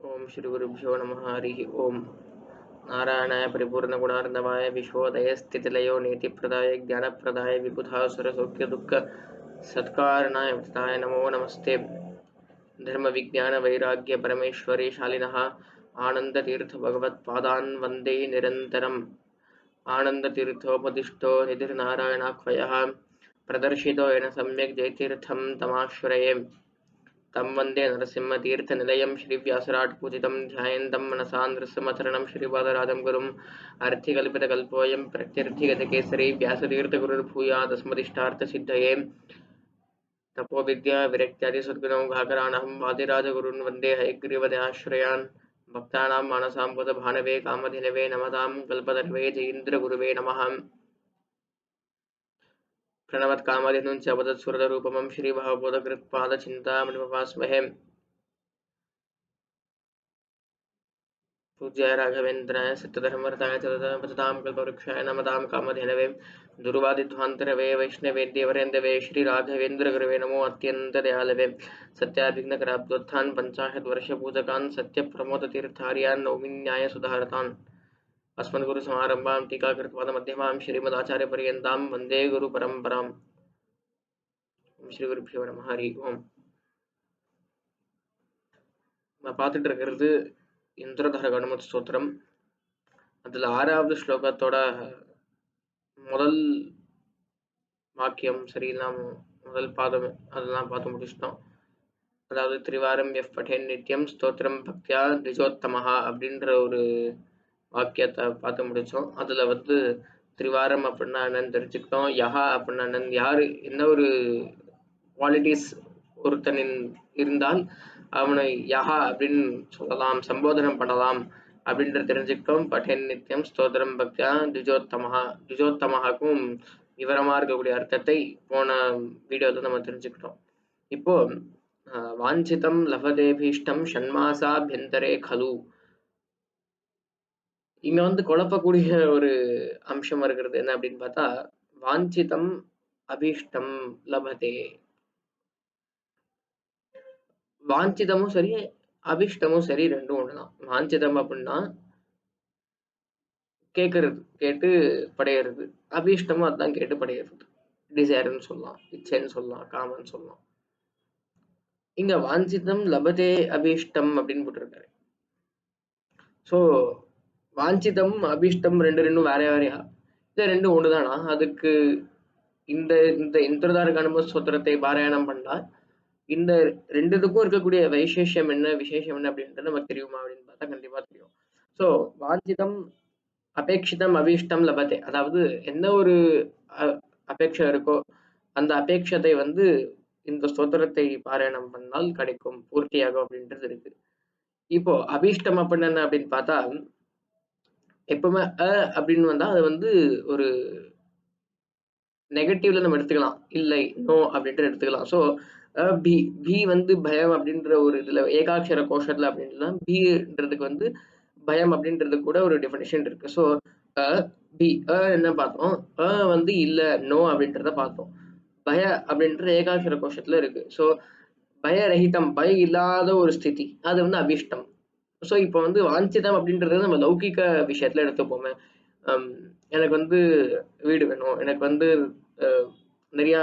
ओम श्री गुरुभ्यो नमः हरि ओम नारायणाय परिपूर्णगुणार्णवाय विश्वोदयस्थितिलयो नीतिप्रदाय ज्ञानप्रदाय विबुधासुरसौख्य दुःख सत्कारणाय वृताय नमो नमस्ते धर्म विज्ञान वैराग्य परमेश्वरी शालिनः आनंद तीर्थ भगवत्पादान् वन्दे निरन्तरम् आनंद तीर्थोपदिष्टो निधिर्नारायणाख्वयः प्रदर्शितो येन सम्यक् जयतीर्थं तमाश्रये तम वंदे नरसिंहतीर्थनिलयं श्रीव्यासराट्पूजितं ध्यायन्तं मनसा नृसिंहचरणं श्रीपादराजं गुरुम् अर्थिकल्पितकल्पोऽयं प्रत्यर्थिगतकेसरी व्यासतीर्थगुरुर्भूयादस्मदिष्टार्थसिद्धये तपोविद्या विरक्त्यादि सद्गुणौ घाकरानहं वादिराजगुरून् वन्दे हयग्रीवदयाश्रयान् भक्तानां मानसाम्बुधभानवे कामधेनवे नमतां कल्पतर्वे जयीन्द्रगुरुवे नमः प्रणवत् कामधेनुं च वदत् सुरदरूपमं श्रीभावबोधकृत्पादचिन्तामणिमुपास्महे पूज्याय राघवेन्द्राय सत्यधर्मरताय भजतां कल्पवृक्षाय नमतां कामधेनवे दुर्वादिध्वान्तरवे वैष्णवेद्यवरेन्दवे श्रीराघवेन्द्रगुरवे नमो अत्यन्तदयालवे सत्याभिघ्नकराब्दोत्थान् पञ्चाशद्वर्षपूजकान् सत्यप्रमोदतीर्थार्यान् नौमिन्यायसुधारतान् अस्मद्गुरुसमारम्भां टीकाकृत्पादमध्यमां श्रीमदाचार्यपर्यन्तां वन्दे गुरुपरम्पराम् श्रीगुरुभ्यो नमः हरि ओम् நான் பார்த்துட்டு இருக்கிறது இந்திரதர கணமத் ஸ்தோத்திரம். அதில் 6வது ஸ்லோகத்தோட முதல் வாக்கியம் சரியில்லாம் முதல் பாதம் அதெல்லாம் பார்த்து முடிச்சிட்டோம். அதாவது திரிவாரம் எஃப் பட்டேன் நித்தியம் ஸ்தோத்திரம் பக்தியா திஜோத்தமஹா அப்படின்ற ஒரு வாக்கியத்தை பார்த்து முடித்தோம். அதில் திரிவாரம் அப்படின்னா என்னன்னு தெரிஞ்சுக்கிட்டோம். யஹா அப்படின்னா என்னன்னு, யார் என்ன ஒரு குவாலிட்டிஸ் ஒருத்தனின் இருந்தால் அவனை யஹா அப்படின்னு சொல்லலாம், சம்போதனம் பண்ணலாம் அப்படின்ற தெரிஞ்சுக்கிட்டோம். பட்டேன் நித்தியம் ஸ்தோத்திரம் பக்தியா திஜோத்தமஹாக்கும் விவரமா இருக்கக்கூடிய அர்த்தத்தை போன வீடியோவில் நம்ம தெரிஞ்சுக்கிட்டோம். இப்போ வாஞ்சிதம் லபதேபீஷ்டம் ஷண்மாசாபியந்தரே கலு, இங்க குழப்பக்கூடிய ஒரு அம்சம் இருக்கிறது என்ன அப்படின்னு பார்த்தா, வாஞ்சிதம் அபீஷ்டம் லபதே, வாஞ்சிதமும் சரி அபிஷ்டமும் சரி ரெண்டும் ஒண்ணுதான். வாஞ்சிதம் அப்படின்னா கேட்கறது, கேட்டு படையிறது. அபீஷ்டமும் அதுதான் கேட்டு படையிறது. டிசைர்னு சொல்லலாம், இச்சைன்னு சொல்லலாம், காமன்னு சொல்லலாம். இங்க வாஞ்சிதம் லபதே அபீஷ்டம் அப்படின்னு போட்டிருக்காரு. ஸோ வாஞ்சிதம் அபீஷ்டம் ரெண்டும் வேற வேறையா? இந்த ரெண்டும் ஒண்ணுதானா? அதுக்கு இந்த இந்த இந்திரதார கணம ஸ்தோத்திரத்தை பாராயணம் பண்ணா இந்த ரெண்டுத்துக்கும் இருக்கக்கூடிய வைசேஷம் என்ன, விசேஷம் என்ன அப்படின்றது நமக்கு தெரியுமா அப்படின்னு பார்த்தா கண்டிப்பா தெரியும். ஸோ வாஞ்சிதம் அபேட்சிதம் அபீஷ்டம் லபதே, அதாவது என்ன ஒரு அபேட்சம் இருக்கோ அந்த அபேட்சத்தை இந்த ஸ்தோத்திரத்தை பாராயணம் பண்ணால் கிடைக்கும், பூர்த்தியாகும் அப்படின்றது இருக்கு. இப்போ அபீஷ்டம் அப்படின்னு என்ன அப்படின்னு பார்த்தா, எப்பவுமே அப்படின்னு வந்தா அது ஒரு நெகட்டிவ்ல நம்ம எடுத்துக்கலாம், இல்லை நோ அப்படின்ற எடுத்துக்கலாம். ஸோ பி பி பயம் அப்படின்ற ஒரு இதுல ஏகாட்சர கோஷத்துல அப்படின்லாம் பின்றதுக்கு பயம் அப்படின்றது கூட ஒரு டெஃபினிஷன் இருக்கு. ஸோ பி என்ன பார்த்தோம், இல்ல நோ அப்படின்றத பார்த்தோம். பய அப்படின்ற ஏகாட்சர கோஷத்துல இருக்கு. ஸோ பயரகிதம், பயம் இல்லாத ஒரு ஸ்திதி, அது அபிஷ்டம். ஸோ இப்போ வாஞ்சிதம் அப்படின்றது நம்ம லௌகிக விஷயத்துல எடுத்துப்போமே, எனக்கு வீடு வேணும், எனக்கு நிறைய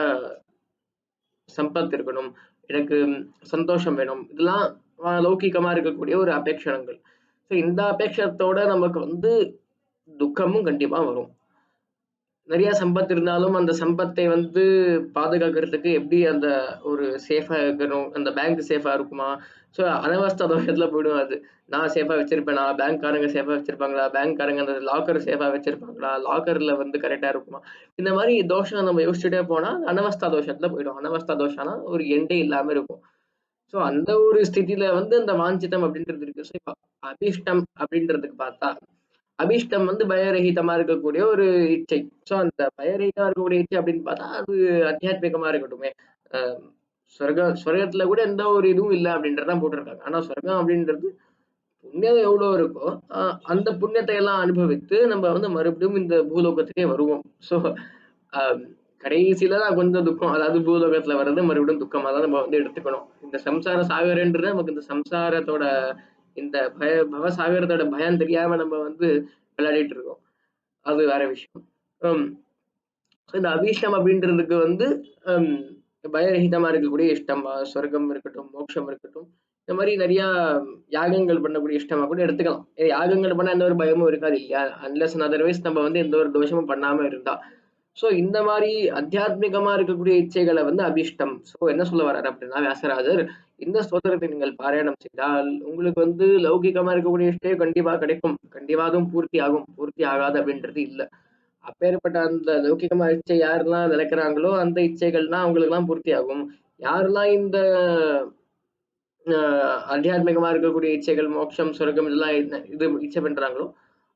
சம்பத் இருக்கணும், எனக்கு சந்தோஷம் வேணும், இதெல்லாம் லௌகிகமா இருக்கக்கூடிய ஒரு அபேட்சணங்கள். ஸோ இந்த அபேட்சத்தோட நமக்கு துக்கமும் கண்டிப்பா வரும். நிறைய சம்பத் இருந்தாலும் அந்த சம்பத்தை பாதுகாக்கிறதுக்கு எப்படி அந்த ஒரு சேஃபா இருக்கணும், அந்த பேங்க் சேஃபா இருக்குமா? ஸோ அனவஸ்தா தோஷத்துல போயிடும். அது நான் சேஃபா வச்சிருப்பேனா, பேங்க்காரங்க சேஃபா வச்சிருப்பாங்களா, பேங்க்காரங்க அந்த லாக்கர் சேஃபா வச்சிருப்பாங்களா, லாக்கர்ல கரெக்டா இருக்குமா, இந்த மாதிரி தோஷம் நம்ம யோசிச்சுட்டே போனா அனவஸ்தா தோஷத்துல போயிடும். அனவஸ்தா தோஷம்னா ஒரு எண்டே இல்லாம இருக்கும். ஸோ அந்த ஒரு ஸ்திதியில அந்த வாஞ்சிதம் அப்படின்றது இருக்கு. ஸோ அபிஷ்டம் அப்படின்றதுக்கு பார்த்தா, அபிஷ்டம் பயரகிதமா இருக்கக்கூடிய ஒரு இச்சை. ஸோ அந்த பயரகிதமா இருக்கக்கூடிய இச்சை அப்படின்னு பார்த்தா அது அத்தியாத்மிகமா இருக்கட்டுமே. ஸ்வர்கத்துல கூட எந்த ஒரு இதுவும் இல்லை அப்படின்றதான் போட்டிருக்காங்க. ஆனா ஸ்வர்கம் அப்படின்றது புண்ணியம் எவ்வளவு இருக்கோ அந்த புண்ணியத்தை எல்லாம் அனுபவித்து நம்ம மறுபடியும் இந்த பூலோகத்துக்கே வருவோம். ஸோ கடைசியில தான் கொஞ்சம் துக்கம், அதாவது பூலோகத்துல வர்றது மறுபடியும் துக்கமா தான் நம்ம எடுத்துக்கணும். இந்த சம்சார சாகரன்றது நமக்கு இந்த சம்சாரத்தோட இந்த பவசாகரத்தோட பயம் தெரியாம நம்ம வந்து விளையாடிட்டு இருக்கோம். அது வேற விஷயம். ஹம் இந்த அபீஷ்டம் அப்படின்றதுக்கு வந்து ஹம் பயரகிதமா இருக்கக்கூடிய இஷ்டம், சொர்க்கம் இருக்கட்டும், மோட்சம் இருக்கட்டும், இந்த மாதிரி நிறைய யாகங்கள் பண்ணக்கூடிய இஷ்டமா கூட எடுத்துக்கலாம். யாகங்கள் பண்ணா எந்த ஒரு பயமும் இருக்காது இல்லையா? அன்லெஸ் அதர்வைஸ் நம்ம வந்து எந்த ஒரு தோஷமும் பண்ணாம இருந்தா. சோ இந்த மாதிரி அத்தியாத்மிகமா இருக்கக்கூடிய இச்சைகளை வந்து அபிஷ்டம். சோ என்ன சொல்ல வர்றாரு அப்படின்னா வியாசராஜர், இந்த ஸ்தோத்திரத்தை நீங்கள் பாராயணம் செய்தால் உங்களுக்கு வந்து லௌகிகமா இருக்கக்கூடிய இஷ்டம் கண்டிப்பா கிடைக்கும், கண்டிப்பா அதுவும் பூர்த்தி ஆகும், பூர்த்தி ஆகாது அப்படின்றது இல்ல. அப்பேற்பட்ட அந்த லௌகிகமா இச்சை யாரெல்லாம் நினைக்கிறாங்களோ அந்த இச்சைகள்னா அவங்களுக்கு எல்லாம் பூர்த்தி ஆகும். யாரெல்லாம் இந்த ஆத்தியாத்மிகமா இருக்கக்கூடிய இச்சைகள், மோட்சம், சொர்க்கம் இதெல்லாம் இது இச்சை பண்றாங்களோ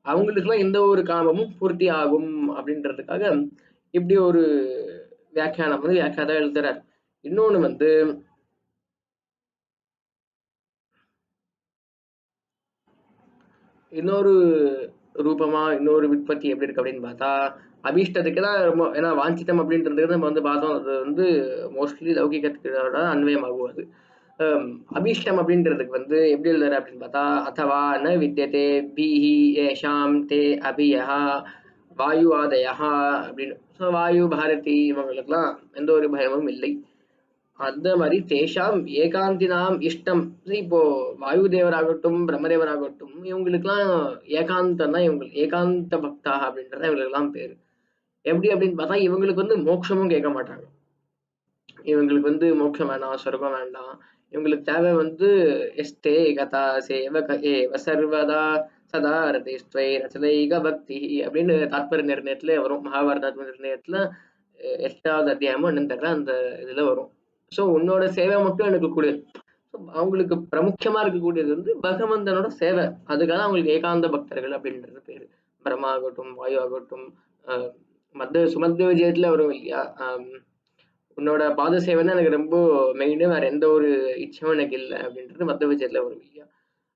அவங்களுக்கு எல்லாம் எந்த ஒரு காமமும் பூர்த்தி ஆகும் அப்படின்றதுக்காக இப்படி ஒரு வியாக்கியானம் வந்து வியாக்கியாதா எழுதுறாரு. இன்னொன்னு வந்து இன்னொரு ரூபமா இன்னொரு விற்பத்தி எப்படி இருக்கு அப்படின்னு பார்த்தா அபீஷ்டத்துக்கு தான் ரொம்ப, ஏன்னா வாஞ்சித்தம் அப்படின்றதுக்கு நம்ம வந்து பார்த்தோம், அது வந்து மோஸ்ட்லி லௌகிகத்தோட அன்வயமாகும் அது. அபீஷ்டம் அப்படின்றதுக்கு வந்து எப்படி எழுதுறாரு அப்படின்னு பார்த்தா, அதவா ந வித்யதே பீஹி ஏஷாம் தே அபியஹா வாயு ஆதயா அப்படின்னு. ஸோ வாயு பாரதி இவங்களுக்கெல்லாம் எந்த ஒரு பயமும் இல்லை. அந்த மாதிரி தேஷாம் ஏகாந்தினாம் இஷ்டம். இப்போ வாயு தேவராகட்டும், பிரம்மதேவராகட்டும், இவங்களுக்கெல்லாம் ஏகாந்தம் தான், இவங்க ஏகாந்த பக்தாக அப்படின்றத இவங்களுக்கு எல்லாம் பேரு. எப்படி அப்படின்னு பார்த்தா இவங்களுக்கு வந்து மோட்சமும் கேட்க மாட்டாங்க. இவங்களுக்கு வந்து மோட்சம் வேண்டாம், சொர்க்கம் வேண்டாம். இவங்களுக்கு தேவை வந்து எஸ்தே கதா சேவக ஏவ சர்வதா சதா ரதேஸ்வை ரச்சதைக பக்தி அப்படின்னு தாத்பரிய நிர்ணயத்துல வரும். மகாபாரத தாத்பரிய நிர்ணயத்துல 8வது அத்தியாயமும் என்னன்னு தெரியல, அந்த இதுல வரும். சோ உன்னோட சேவை மட்டும் எனக்கு கொடு. அவங்களுக்கு பிரமுக்கியமா இருக்கக்கூடியது வந்து பகவந்தனோட சேவை. அதுக்காக அவங்களுக்கு ஏகாந்த பக்தர்கள் அப்படின்றது பேரு. பிரம்மா ஆகட்டும், வாயு ஆகட்டும், ஆஹ் சுமத்வ விஜயத்துல வரும் இல்லையா, உன்னோட பாத சேவை தான் எனக்கு ரொம்ப மெயின், வேற எந்த ஒரு இச்சையும் எனக்கு இல்லை அப்படின்றது மத்வ விஜயத்துல வரும் இல்லையா.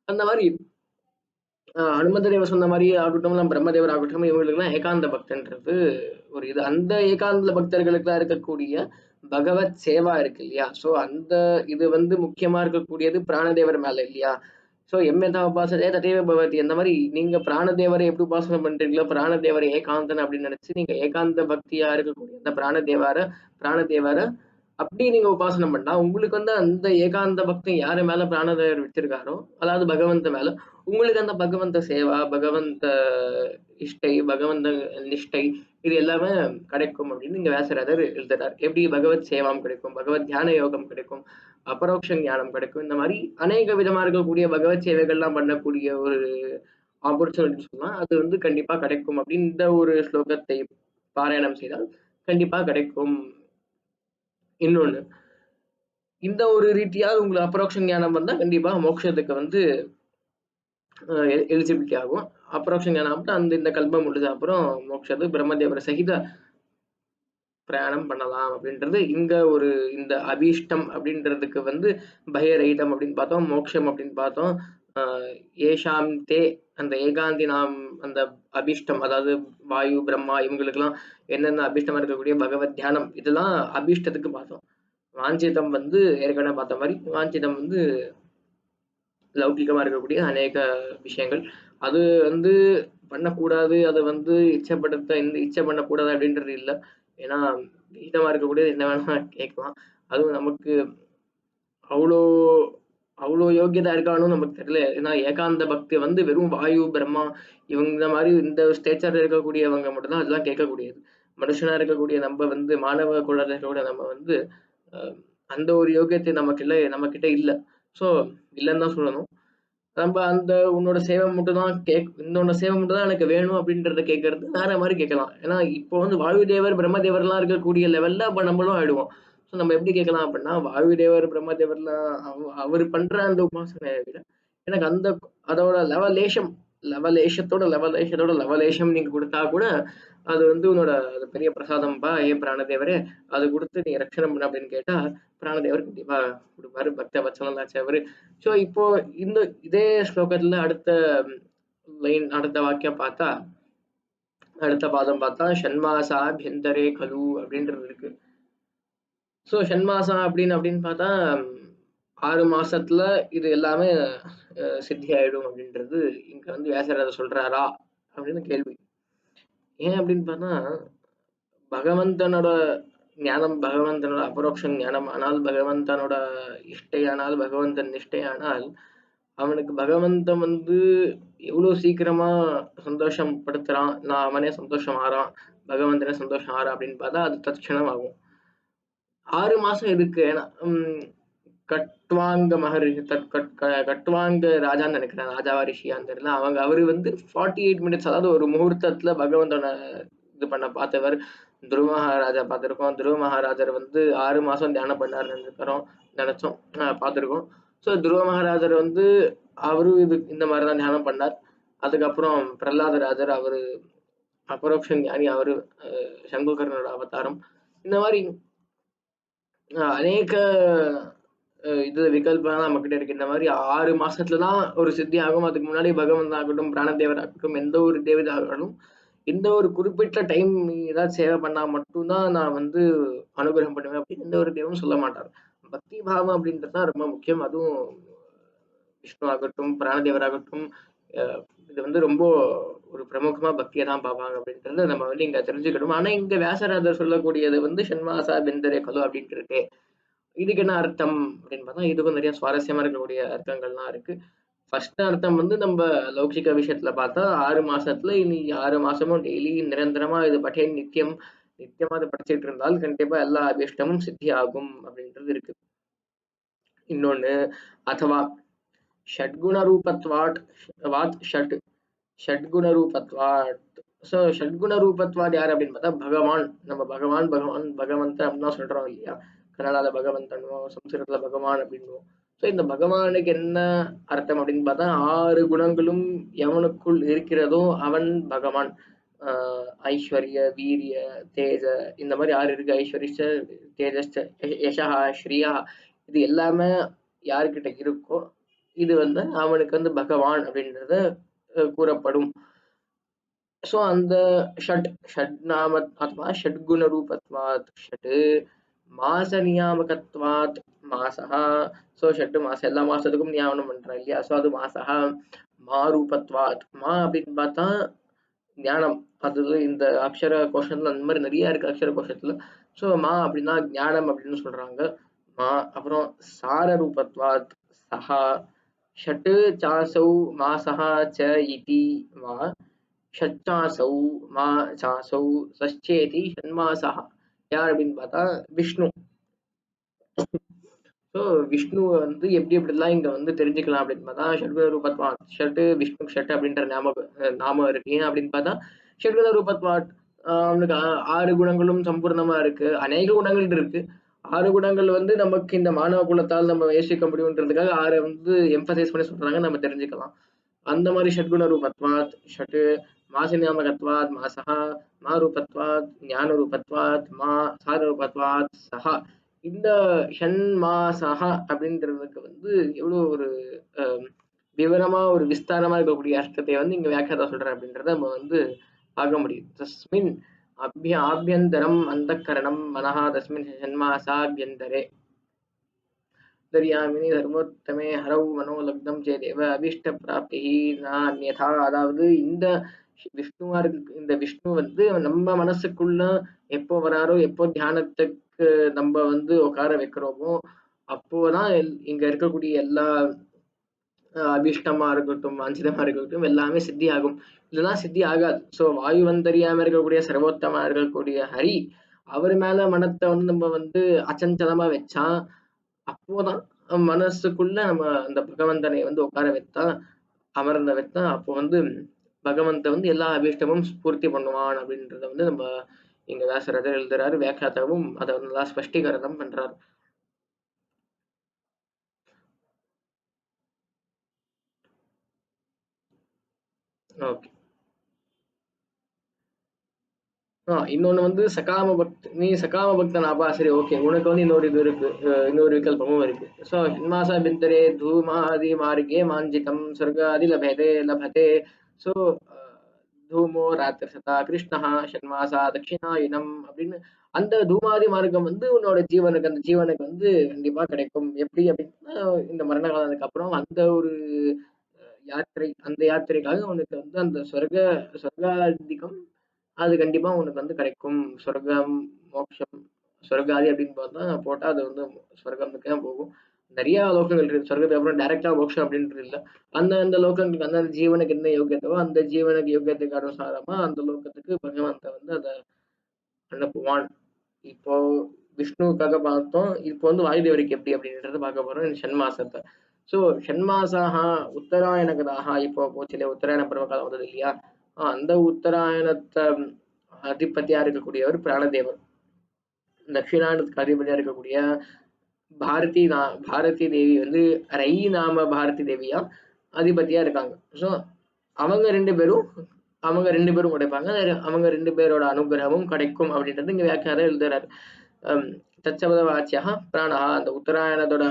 அந்த மாதிரி ஹனுமந்த தேவர் சொன்ன மாதிரி ஆகட்டும், நம்ம பிரம்மதேவர் ஆகட்டும், இவங்களுக்குலாம் ஏகாந்த பக்தன்றது ஒரு இது. அந்த ஏகாந்த பக்தர்களுக்குலாம் இருக்கக்கூடிய பகவத் சேவா இருக்கு இல்லையா. சோ அந்த இது வந்து முக்கியமா இருக்கக்கூடியது பிராணதேவர் மேல இல்லையா. சோ எம்யதா உபாசதே ததேவ பவதி. அந்த மாதிரி நீங்க பிராணதேவரை எப்படி உபாசனை பண்றீங்களோ, பிராணதேவர் ஏகாந்தன் அப்படின்னு நினைச்சு நீங்க ஏகாந்த பக்தியா இருக்கக்கூடிய அந்த பிராணதேவர அப்படி நீங்க உபாசனை பண்ணா உங்களுக்கு வந்து அந்த ஏகாந்த பக்தி யாரு மேல பிராணதேவர் வச்சிருக்காரோ, அதாவது பகவந்த மேல, உங்களுக்கு அந்த பகவந்த சேவா, பகவந்த இஷ்டை, பகவந்த நிஷ்டை இது எல்லாமே கிடைக்கும் அப்படின்னு இங்க வியாசராஜர் எழுதுறார். எப்படி பகவத் சேவாம் கிடைக்கும், பகவத் தியான யோகம் கிடைக்கும், அபரோக்ஷ ஞானம் கிடைக்கும். இந்த மாதிரி அநேக விதமா இருக்கக்கூடிய பகவத் சேவைகள்லாம் பண்ணக்கூடிய ஒரு ஆப்பர்ச்சுனிட்டி சொல்லலாம். அது வந்து கண்டிப்பா கிடைக்கும் அப்படின்னு இந்த ஒரு ஸ்லோகத்தை பாராயணம் செய்தால் கண்டிப்பா கிடைக்கும். இன்னொன்னு, இந்த ஒரு ரீதியா உங்களுக்கு அப்ரோக்ஷ ஞானம் வந்தா கண்டிப்பா மோட்சத்துக்கு வந்து எலிஜிபிலிட்டி ஆகும். அப்ரோக்ஷ ஞானம் அப்ப அந்த இந்த கல்பம் முடிஞ்ச அப்புறம் மோட்சத்துக்கு பிரம்மதேவர சகித பிரயாணம் பண்ணலாம் அப்படின்றது இங்க ஒரு இந்த அபீஷ்டம் அப்படின்றதுக்கு வந்து பயரகிதம் அப்படின்னு பார்த்தோம், மோட்சம் அப்படின்னு பார்த்தோம். ஏஷாம் தே அந்த ஏகாந்தி நாம் அந்த அபீஷ்டம், அதாவது வாயு பிரம்மா இவங்களுக்கெல்லாம் என்னென்ன அபீஷ்டமா இருக்கக்கூடிய பகவத் தியானம் இதெல்லாம் அபீஷ்டத்துக்கு பார்த்தோம். வாஞ்சிதம் வந்து ஏற்கனவே பார்த்த மாதிரி வாஞ்சிதம் வந்து லௌகிகமா இருக்கக்கூடிய அநேக விஷயங்கள். அது வந்து பண்ணக்கூடாது, அதை வந்து இச்சப்படுத்த இந்த இச்சை பண்ணக்கூடாது அப்படின்றது இல்லை. ஏன்னா விகிதமா இருக்கக்கூடியது என்ன வேணா கேட்கலாம். அதுவும் நமக்கு அவ்வளோ அவ்வளோ யோகியதா இருக்கான்னு நமக்கு தெரியல. ஏன்னா ஏகாந்த பக்தி வந்து வெறும் வாயு பிரம்மா இவங்க இந்த மாதிரி இந்த ஸ்டேச்சர்ல இருக்கக்கூடியவங்க மட்டும்தான் அதெல்லாம் கேட்கக்கூடியது. மனுஷனா இருக்கக்கூடிய நம்ம வந்து மாணவ குழந்தைகளோட நம்ம வந்து அஹ், அந்த ஒரு யோகியத்தை நமக்கு இல்லை, நம்ம கிட்ட இல்லை. ஸோ இல்லைன்னு தான் சொல்லணும். நம்ம அந்த உன்னோட சேவை மட்டும் தான் உன்னோட சேவை மட்டும் தான் எனக்கு வேணும் அப்படின்றத கேட்கறது வேற மாதிரி கேட்கலாம். ஏன்னா இப்போ வந்து வாயு தேவர் பிரம்மதேவர்லாம் இருக்கக்கூடிய லெவல்ல அப்ப நம்மளும் ஆயிடுவோம். ஸோ நம்ம எப்படி கேட்கலாம் அப்படின்னா, வாயு தேவர் பிரம்மதேவர்லாம் அவர் பண்ற அந்த உபாசனையை விட எனக்கு அந்த அதோட லவலேஷத்தோட நீங்க கொடுத்தா கூட அது வந்து உன்னோட அது பெரிய பிரசாதம்பா ஏ பிராணதேவரே, அது கொடுத்து நீ ரட்சணம் பண்ண அப்படின்னு கேட்டா பிராணதேவர் கண்டிப்பா கொடுப்பாரு. பக்த வச்சலனாச்சு அவரு. சோ இப்போ இந்த இதே ஸ்லோகத்துல அடுத்த லைன் அடுத்த வாக்கியம் பார்த்தா, அடுத்த பாதம் பார்த்தா ஷண்மாசா பியந்தரே கலு அப்படின்றது இருக்கு. சோ ஷண்மாசா அப்படின்னு அப்படின்னு பார்த்தா 6 மாசத்துல இது எல்லாமே சித்தி ஆயிடும் அப்படின்றது இங்க வந்து வியாசர் அதை சொல்றாரா அப்படின்னு கேள்வி. ஏன் அப்படின்னு பார்த்தா பகவந்தனோட ஞானம் பகவந்தனோட அபரோக்ஷ ஞானம் ஆனால் பகவந்தனோட இஷ்டையானால் பகவந்தன் நிஷ்டையானால் அவனுக்கு பகவந்தன் வந்து எவ்வளவு சீக்கிரமா சந்தோஷம் படுத்துறான், நான் அவனே சந்தோஷம் ஆறான், பகவந்தனே சந்தோஷம் ஆறான் அப்படின்னு பார்த்தா அது தட்சணம் ஆகும். 6 மாசம் எதுக்கு? ஏன்னா கட்வாங்க மகரிஷி கட்வாங்க ராஜான்னு நினைக்கிறேன், ராஜாவா ரிஷியான்னு தெரியல. அவரு வந்து 48 மினிட்ஸ், அதாவது ஒரு முகூர்த்தத்துல பகவந்தனை இது பண்ண பார்த்தவர். துருவ மகாராஜா பார்த்திருக்கோம். துருவ மகாராஜர் வந்து 6 மாசம் தியானம் பண்ணாருன்னு நினைச்சோம், பார்த்திருக்கோம். ஸோ துருவ மகாராஜர் வந்து அவரு இந்த மாதிரிதான் தியானம் பண்ணார். அதுக்கப்புறம் பிரகலாத ராஜர் அவரு அபரோக்ஷ ஞானி, அவரு சங்குகர்ணோட அவதாரம். இந்த மாதிரி அநேக இது விகல்பம் நம்ம கிட்ட இருக்கு. இந்த மாதிரி 6 மாசத்துலதான் ஒரு சித்தி ஆகும். அதுக்கு முன்னாடி பகவந்தன் ஆகட்டும், பிராணதேவர் ஆகட்டும், எந்த ஒரு தேவதை ஆகட்டும், இந்த ஒரு குறிப்பிட்ட டைம் நீ ஏதாவது சேவை பண்ணா மட்டும்தான் நான் வந்து அனுகிரகம் பண்ணுவேன் அப்படின்னு எந்த ஒரு தெய்வமும் சொல்ல மாட்டார். பக்தி பாவம் அப்படின்றது தான் ரொம்ப முக்கியம். அதுவும் விஷ்ணு ஆகட்டும், பிராணதேவர் ஆகட்டும், இது வந்து ரொம்ப ஒரு பிரமுகமா பக்தியை தான் பார்ப்பாங்க அப்படின்றது நம்ம வந்து இங்க தெரிஞ்சுக்கணும். ஆனா இங்க வியாசராஜர் சொல்லக்கூடியது வந்து ஷண்மாசா பிந்தரே கலு அப்படின்ட்டு இருக்கு. இதுக்கு என்ன அர்த்தம் அப்படின்னு பார்த்தா இதுக்கும் நிறைய சுவாரஸ்யமா இருக்கக்கூடிய அர்த்தங்கள்லாம் இருக்கு. ஃபர்ஸ்ட் அர்த்தம் வந்து நம்ம லௌகிக விஷயத்துல பார்த்தா 6 மாசத்துல இனி 6 மாசமும் டெய்லி நிரந்தரமா இது பட்டே நித்தியமா அதை படிச்சுட்டு இருந்தால் கண்டிப்பா எல்லா அபிஷ்டமும் சித்தி ஆகும் அப்படின்றது இருக்கு. இன்னொன்னு அதுவா ஷட்குணரூபத்வாட் வாத் ஷட் ஷட்குணரூபத்வாட். ஸோ ஷட்குணரூபத்வாட் யார் அப்படின்னு பார்த்தா பகவான். நம்ம பகவந்தன் அப்படின்னு தான் சொல்றோம் இல்லையா? கன்னடால பகவந்தனும், சம்ஸ்கிருதத்துல பகவான் அப்படின்னுவோம். ஸோ இந்த பகவானுக்கு என்ன அர்த்தம் அப்படின்னு பார்த்தா 6 குணங்களும் எவனுக்குள் இருக்கிறதோ அவன் பகவான். ஐஸ்வர்ய, வீரிய, தேஜ, இந்த மாதிரி 6 இருக்கு. ஐஸ்வர்ய, தேஜஸ், யசா, ஸ்ரீயா, இது எல்லாமே யாருக்கிட்ட இருக்கோ இது வந்து அவனுக்கு வந்து பகவான் அப்படின்றத கூறப்படும். ஸோ அந்த ஷட் நாம அத்வா ஷட்குண ரூபத்வாத் ஷட் மாச நியாமகத்வாத் மாசா. ஸோ ஷட்டு மாசம், எல்லா மாசத்துக்கும் நியாமனம் பண்றான் இல்லையா? ஸோ அது மாசா. மா ரூபத்வாத், மா அப்படின்னு பார்த்தா ஞானம். அது இந்த அக்ஷர கோஷத்துல அந்த மாதிரி நிறைய இருக்கு அக்ஷர கோஷத்துல. ஸோ மா அப்படின்னா ஞானம் அப்படின்னு சொல்றாங்க. மா. அப்புறம் சார ரூபத்வாத் சஹா. ஷட்டு சாசௌ மாசஹா ச இதி மா. ஷச்சாசௌ மா சாசௌ சச்சேதி ஷண்மாசஹா. யார் அப்படின்னு பார்த்தா விஷ்ணு. ஸோ விஷ்ணுவை வந்து எப்படிலாம் இங்க வந்து தெரிஞ்சுக்கலாம் அப்படின்னு பார்த்தா ஷட்குண ரூபத்வாட் ஷட்டு விஷ்ணு ஷட் அப்படின்ற நாமம் இருக்கு. ஏன் அப்படின்னு பார்த்தா ஷட்குண ரூபத்வாட் அவனுக்கு 6 குணங்களும் சம்பூர்ணமா இருக்கு. அநேக குணங்கள் இருக்கு. 6 குணங்கள் வந்து நமக்கு இந்த மாணவ குலத்தால் நம்ம யோசிக்க முடியுன்றதுக்காக 6 வந்து எம்பசைஸ் பண்ணி சொல்றாங்க, நம்ம தெரிஞ்சுக்கலாம். அந்த மாதிரி ஷட்குண ரூபத்வாத் ஷட்டு மாசினியாமகத்வாத் மாசஹா மா ரூபத்வாத் ஞான ரூபத்வாத் மா சார ரூபத்வாத் சஹா. இந்த ஷண்மாசஹா அப்படின்றதுக்கு வந்து எவ்வளவு ஒரு விவரமா ஒரு விஸ்தாரமா இருக்கக்கூடிய அர்த்தத்தை வந்து இங்க வியாக்கியாதா சொல்றேன் அப்படின்றத நம்ம வந்து பார்க்க முடியும். தஸ்மின் ஆபியந்தரம் அந்தக்கரணம் மனஹா தஸ்மின் ஷண்மாசாபியந்தரே தர்யாமினி தர்மோத்தமே ஹரவு மனோலக்னம் சேதேவ அபிஷ்ட பிராப்தி நான்யதா. அதாவது இந்த விஷ்ணுவா இருக்கு, இந்த விஷ்ணு வந்து நம்ம மனசுக்குள்ள எப்போ வராரோ, எப்போ தியானத்துக்கு நம்ம வந்து உட்கார வைக்கிறோமோ அப்போதான் இங்க இருக்கக்கூடிய எல்லா அபிஷ்டமா இருக்கட்டும், வாஞ்சிதமா இருக்கட்டும், எல்லாமே சித்தி ஆகும். இதெல்லாம் சித்தி ஆகாது. ஸோ வாயுவந்தரியாம இருக்கக்கூடிய சர்வோத்தமா இருக்கக்கூடிய ஹரி, அவர் மேல மனத்தை வந்து நம்ம வந்து அச்சஞ்சலமா வச்சா அப்போதான் மனசுக்குள்ள நம்ம அந்த பகவந்தனை வந்து உட்கார வைத்தா, அமர்ந்த வைத்தா, அப்போ வந்து பகவந்த வந்து எல்லா அபிஷ்டமும் பூர்த்தி பண்ணுவான் அப்படின்றத வந்து நம்ம இங்க வியாசராஜர் எழுதுறாரு. வியாக்கியாத்தாவும் அதை வந்து நல்லா ஸ்பஷ்டீகரணம் பண்றாரு. ஓகே. இன்னொன்னு வந்து நீ சகாம பக்தன் ஆபா, சரி ஓகே, உனக்கு வந்து இன்னொரு இது இருக்கு, இன்னொரு விகல்பமும் இருக்கு. ஸோ ஹின்மாசா பிந்தரே தூமாதி மார்க்கே மாஞ்சிதம் சொர்க்காதி லபதே லபதே. ஸோ தூமோ ராத்திரசதா கிருஷ்ணஹா ஷண்மாசா தட்சிணாயினம் அப்படின்னு அந்த தூமாதி மார்க்கம் வந்து உன்னோட ஜீவனுக்கு அந்த ஜீவனுக்கு வந்து கண்டிப்பா கிடைக்கும். எப்படி அப்படின்னா இந்த மரண காலத்துக்கு அப்புறம் அந்த ஒரு யாத்திரை அந்த யாத்திரைக்காக உனக்கு வந்து அந்த சொர்க்காதிகம் அது கண்டிப்பா உனக்கு வந்து கிடைக்கும். சொர்க்கம், மோட்சம், சொர்க்காதி அப்படின்னு பார்த்தா போட்டா அது வந்து சொர்க்கத்துக்கு தான் போகும். நிறைய லோகங்கள் இருக்கு. சொர்க்கத்துக்கு அப்புறம் டைரக்டா மோட்சம் அப்படின்றது இல்ல. அந்த லோகங்களுக்கு அந்த ஜீவனுக்கு என்ன யோகியத்தவோ அந்த ஜீவனுக்கு யோகியத்துக்கு அனுசாரமா அந்த லோகத்துக்கு பகவந்த வந்து அதை அனுப்புவான். இப்போ விஷ்ணுவுக்காக பார்த்தோம். இப்போ வந்து வாயுதேவருக்கு எப்படி அப்படின்றத பார்க்க போறோம் ஷண்மாசத்தை. ஸோ ஷண்மாசாக உத்தராயண கதாக இப்போ போச்சுல உத்தராயண பருவகாலம் வந்தது இல்லையா? அந்த உத்தராயணத்தை அதிபதியா இருக்கக்கூடியவர் பிராணதேவர். தட்சிணாயனத்துக்கு அதிபதியா இருக்கக்கூடிய பாரதி தேவி வந்து ரை நாம பாரதி தேவியா அதிபதியா இருக்காங்க. ஸோ அவங்க ரெண்டு பேரும் உடைப்பாங்க. அவங்க ரெண்டு பேரோட அனுகிரகமும் கிடைக்கும் அப்படின்றது இங்க வியாக்கியானம் எழுதுறாரு. தச்சபத வாச்சியா பிராணா அந்த உத்தராயணத்தோட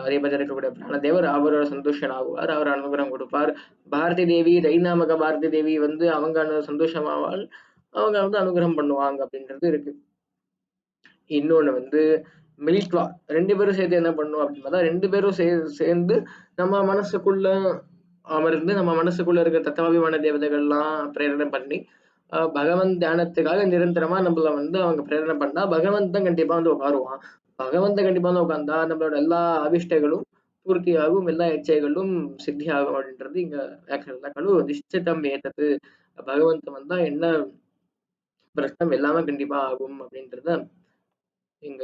அதிபதி இருக்கக்கூடிய பிராணதேவர் அவரோட சந்தோஷன் ஆகுவார். அவர் அனுகிரகம் கொடுப்பார். பாரதி தேவி தைநாமக பாரதி தேவி வந்து அவங்க சந்தோஷமாவால் அவங்க வந்து அனுகிரகம் பண்ணுவாங்க அப்படின்றது இருக்கு. இன்னொன்னு வந்து மில்ட்வா ரெண்டு பேரும் சேர்த்து என்ன பண்ணும் அப்படின்னு பார்த்தா ரெண்டு பேரும் சேர்ந்து நம்ம மனசுக்குள்ள அமர்ந்து நம்ம மனசுக்குள்ள இருக்க தத்துவாபிமான தேவதைகள்லாம் பிரேரணை பண்ணி பகவன் தியானத்துக்காக நிரந்தரமா நம்மள வந்து அவங்க பிரேரணை பண்ணா பகவன் தான் கண்டிப்பா வந்து உட்காருவான். பகவந்த கண்டிப்பா வந்து உட்கார்ந்தா நம்மளோட எல்லா அபிஷ்டைகளும் பூர்த்தியாகும், எல்லா இச்சைகளும் சித்தியாகும் அப்படின்றது இங்க கழு நிச்சிதம் ஏத்தது. பகவந்த வந்தா என்ன பிரச்சனை எல்லாமே கண்டிப்பா ஆகும் அப்படின்றத இங்க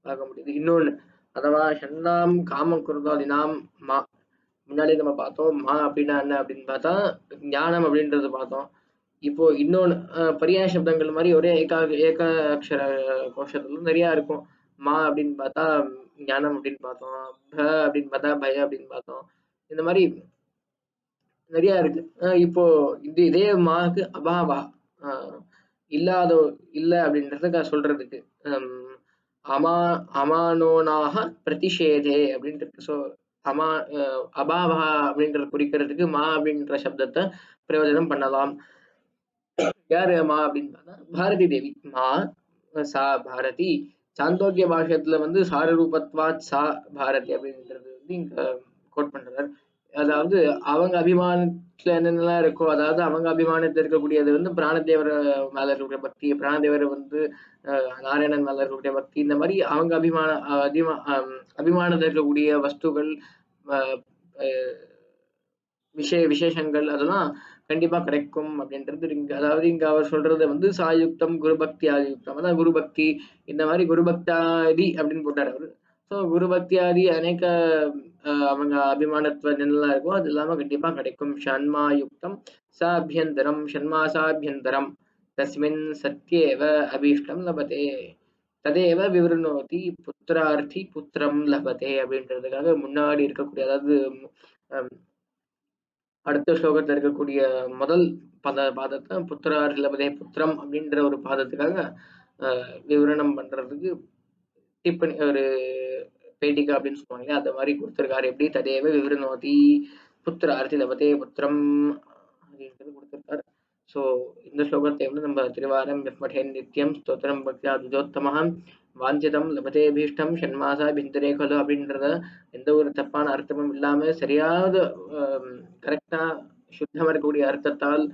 பார்க்க முடியுது. இன்னொன்னு அதவா ஷண்ணாம் காமம் குருதாதினாம் மா முன்னாடி நம்ம பார்த்தோம். மா அப்படின்னா என்ன அப்படின்னு பார்த்தா ஞானம் அப்படின்றத பார்த்தோம். இப்போ இன்னொன்னு பரியாய சப்தங்கள் மாதிரி ஒரே ஏக அக்ஷர கோஷத்துல நிறைய இருக்கும். மா அப்படின்னு பார்த்தா ஞானம் அப்படின்னு பார்த்தோம். ப அப்படின்னு பார்த்தா பய அப்படின்னு பார்த்தோம். இந்த மாதிரி நிறைய இருக்கு. இப்போ இதே மாக்கு அபாவா இல்லாத இல்ல அப்படின்றத சொல்றதுக்கு அமா அமானோனாக பிரதிஷேதே அப்படின்ட்டு இருக்கு. ஸோ அமா அபாவா அப்படின்றத குறிக்கிறதுக்கு மா அப்படின்ற சப்தத்தை பிரயோஜனம் பண்ணலாம். யாரு மா அப்படின்னு பார்த்தா பாரதி தேவி. மா சா பாரதி சாந்தோக்கிய பாஷத்துல வந்து சாரரூபத்வாத் சா பாரதி அப்படின்றது வந்து இங்க கோட் பண்றாரு. அதாவது அவங்க அபிமானத்துல என்னென்னலாம் இருக்கோ அதாவது அவங்க அபிமானத்துல இருக்கக்கூடியது வந்து பிராணதேவர மேல இருக்கக்கூடிய பக்தி, பிராணதேவர வந்து நாராயணன் மேல இருக்கக்கூடிய பக்தி, இந்த மாதிரி அவங்க அபிமானத்துல இருக்கக்கூடிய வஸ்துகள் விசேஷங்கள் அதெல்லாம் கண்டிப்பா கிடைக்கும் அப்படின்றது இங்க அதாவது இங்க அவர் சொல்றது வந்து சாயுக்தம் குரு பக்தி ஆதியுக்தம் அதான் குரு பக்தி இந்த மாதிரி குரு பக்தாதி அப்படின்னு போட்டார் அவரு. ஸோ குரு பக்தியாதி அநேக அவங்க அபிமானத்துவ என்னெல்லாம் இருக்கோ அது இல்லாம கண்டிப்பா கிடைக்கும். ஷண்மாயுக்தம் சாபியந்தரம் ஷண்மாசாபியந்தரம் தஸ்மின் சத்யேவ அபீஷ்டம் லபதே ததேவ விவருணோதி புத்திரார்த்தி புத்திரம் லபதே அப்படின்றதுக்காக முன்னாடி இருக்கக்கூடிய அதாவது அடுத்த ஸ்லோகத்துல இருக்கக்கூடிய முதல் பாதத்தை புத்திரார் லபதே புத்திரம் அப்படின்ற ஒரு பாதத்துக்காக விவரணம் பண்றதுக்கு டிப்பணி ஒரு பேட்டிகா அப்படின்னு சொல்லுவாங்க அந்த மாதிரி கொடுத்திருக்காரு. எப்படி ததேவ விவரணோதி புத்திரார்த்தி லபதே புத்திரம் அப்படின்றது கொடுத்திருக்காரு. ஸோ இந்த ஸ்லோகத்தை வந்து நம்ம திருவாரம் விஸ்மடேன் நித்தியம் ஸ்தோத்திரம் பக்தியா துஜோத்தமஹம் வாஞ்சிதம் லபதேபீஷ்டம் ஷண்மாசா பிந்தரே கலு அப்படின்றத எந்த ஒரு தப்பான அர்த்தமும் இல்லாம சரியாத கரெக்டா சுத்தமா இருக்கக்கூடிய அர்த்தத்தால்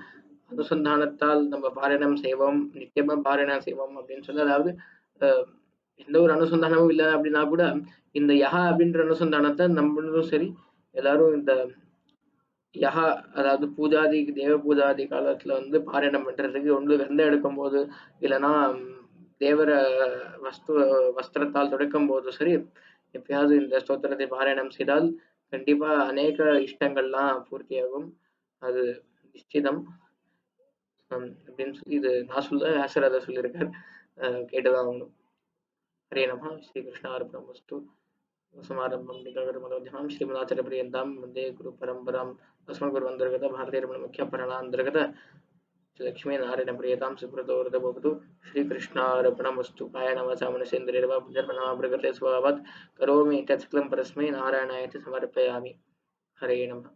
அனுசந்தானத்தால் நம்ம பாராயணம் செய்வோம், நித்தியமா பாராயணம் செய்வோம் அப்படின்னு சொல்லி அதாவது எந்த ஒரு அனுசந்தானமும் இல்லை அப்படின்னா கூட இந்த யஹா அப்படின்ற அனுசந்தானத்தை நம்மளும் சரி எல்லாரும் இந்த யஹா அதாவது பூஜாதி தேவ பூஜாதி காலத்துல வந்து பாராயணம் பண்றதுக்கு ஒன்று வெந்தம் எடுக்கும் போது இல்லைன்னா தேவர வஸ்திரத்தால் துடைக்கும் போது சரி எப்பயாவது இந்த ஸ்தோத்திரத்தை பாராயணம் செய்தால் கண்டிப்பா அநேக இஷ்டங்கள்லாம் பூர்த்தியாகும். அது நிச்சிதம் அப்படின்னு சொல்லி இது நான் சொல்ல ஆசிரியர் சொல்லியிருக்கார். கேட்டுதான் ஆகணும். ஹரே நம. ஸ்ரீகிருஷ்ணார்பணமஸ்து. समारंभं निगमनमध्यमां श्रीमदाचार्यपर्यन्तां वन्दे गुरुपरम्पराम् अस्मद्गुरुवन्दर्गत भारतीयरमणमुख्यप्राणान्तर्गत लक्ष्मीनारायणप्रियतां सुकृतोर्द भवतु. श्रीकृष्णार्पणमस्तु. कायेन वाचा मनसेन्द्रियैर्वा बुद्धिर्मना प्रकृते स्वभावात् करोमि यत् सकलं परस्मै नारायणाय समर्पयामि. हरे नमः.